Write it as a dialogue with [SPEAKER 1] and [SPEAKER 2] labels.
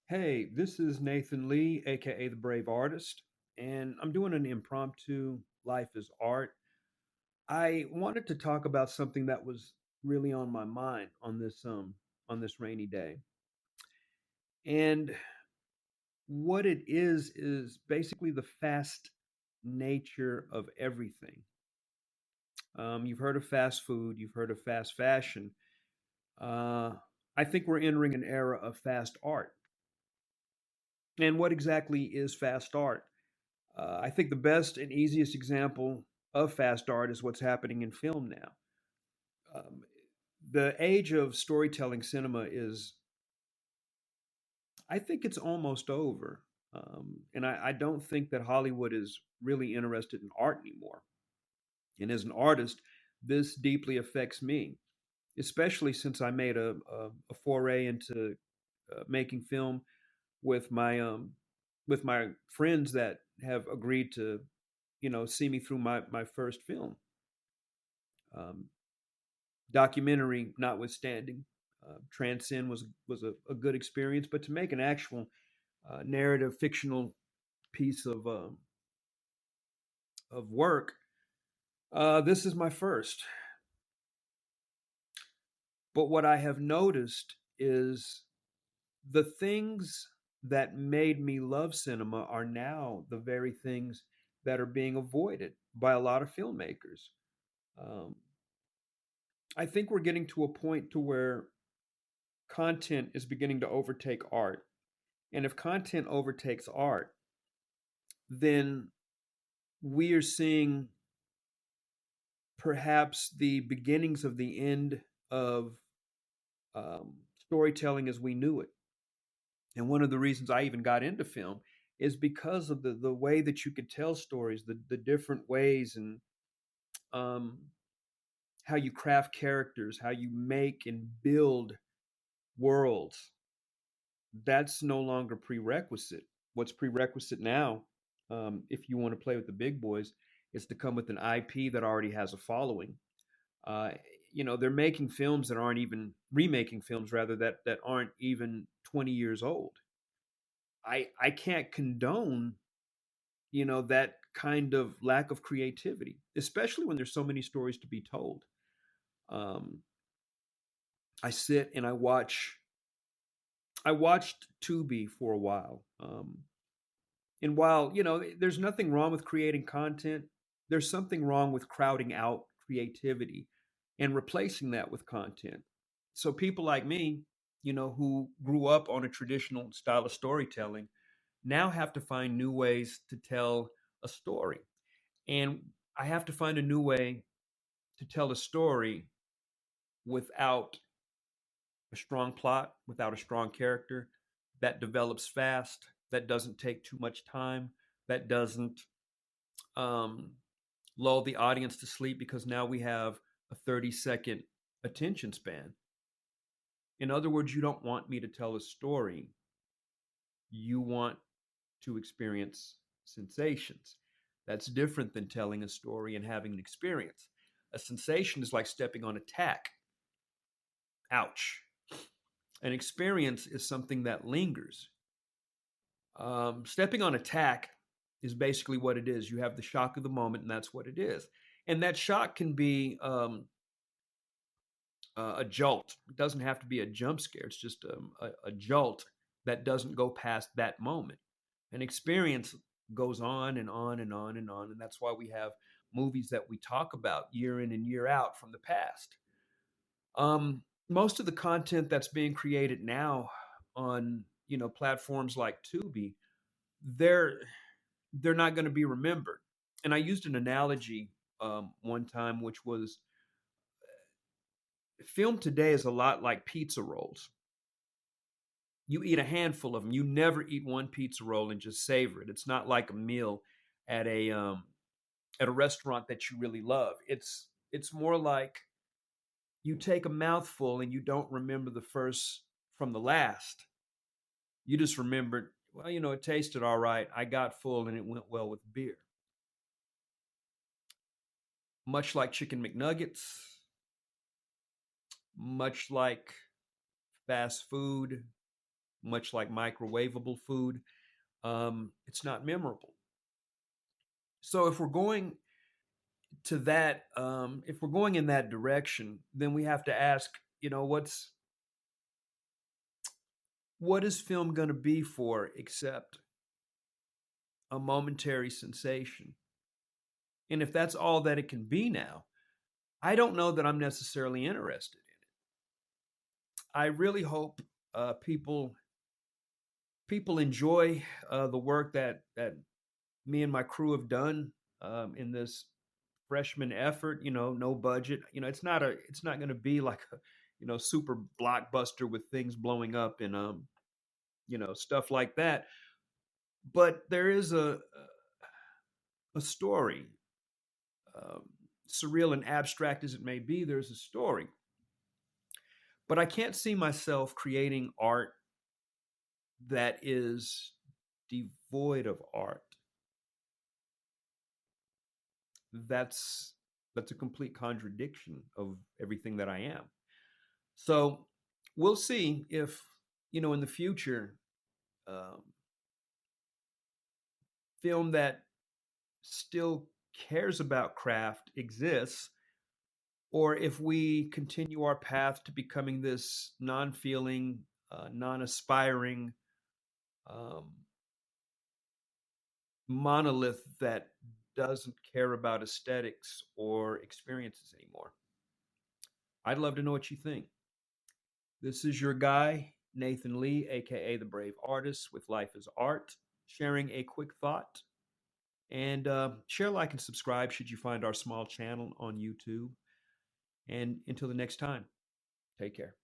[SPEAKER 1] Hey, this is Nathan Lee, aka the Brave Artist, and I'm doing an impromptu Life is Art. I wanted to talk about something that was really on my mind on this rainy day. And what it is basically the fast nature of everything. You've heard of fast food, you've heard of fast fashion. Uh, I think we're entering an era of fast art. And what exactly is fast art? I think the best and easiest example of fast art is what's happening in film now. Um, the age of storytelling cinema is, I think it's almost over. And I don't think that Hollywood is really interested in art anymore. And as an artist, this deeply affects me, especially since I made a foray into making film with my friends that have agreed to see me through my first film. Um, Documentary notwithstanding, Transcend was a good experience, but to make an actual narrative fictional piece of work, this is my first. But what I have noticed is the things that made me love cinema are now the very things that are being avoided by a lot of filmmakers. Um, I think we're getting to a point to where content is beginning to overtake art. And if content overtakes art, then we are seeing perhaps the beginnings of the end of storytelling as we knew it. And one of the reasons I even got into film is because of the way that you could tell stories, the different ways, and um, how you craft characters, how you make and build worlds. That's no longer prerequisite. What's prerequisite now, if you want to play with the big boys, is to come with an IP that already has a following. Uh, they're making films that aren't even remaking films, rather that aren't even 20 years old. I can't condone that kind of lack of creativity, especially when there's so many stories to be told. Um, I sit and I watch. I watched Tubi for a while. And while, there's nothing wrong with creating content, there's something wrong with crowding out creativity and replacing that with content. So people like me, who grew up on a traditional style of storytelling, now have to find new ways to tell a story. And I have to find a new way to tell a story without a strong plot, without a strong character that develops fast, that doesn't take too much time, that doesn't um, lull the audience to sleep because now we have a 30-second attention span. In other words, you don't want me to tell a story. You want to experience sensations. That's different than telling a story and having an experience. A sensation is like stepping on a tack. Ouch. An experience is something that lingers. Stepping on a tack is basically what it is. You have the shock of the moment, and that's what it is. And that shock can be a jolt. It doesn't have to be a jump scare. It's just a jolt that doesn't go past that moment. An experience goes on and on and on and on, and that's why we have movies that we talk about year in and year out from the past. Most of the content that's being created now on platforms like Tubi, they're they're not going to be remembered. And I used an analogy one time, which was film today is a lot like pizza rolls. You eat a handful of them. You never eat one pizza roll and just savor it. It's not like a meal at a restaurant that you really love. It's more like you take a mouthful and you don't remember the first from the last. You just remembered, well, it tasted all right. I got full and it went well with beer. Much like chicken McNuggets, much like fast food, much like microwavable food. It's not memorable. So if we're going in that direction, then we have to ask, what is film going to be for except a momentary sensation? And if that's all that it can be now, I don't know that I'm necessarily interested in it. I really hope people enjoy the work that me and my crew have done in this freshman effort. No budget. It's not going to be like a super blockbuster with things blowing up and stuff like that. But there is a story, um, surreal and abstract as it may be. There's a story, but I can't see myself creating art that is devoid of art. That's that's a complete contradiction of everything that I am. So we'll see if in the future, um, film that still cares about craft exists, or if we continue our path to becoming this non-feeling, non-aspiring um, monolith that doesn't care about aesthetics or experiences anymore. I'd love to know what you think. This is your guy, Nathan Lee, aka The Brave Artist with Life is Art, sharing a quick thought. And share, like, and subscribe should you find our small channel on YouTube. And until the next time, take care.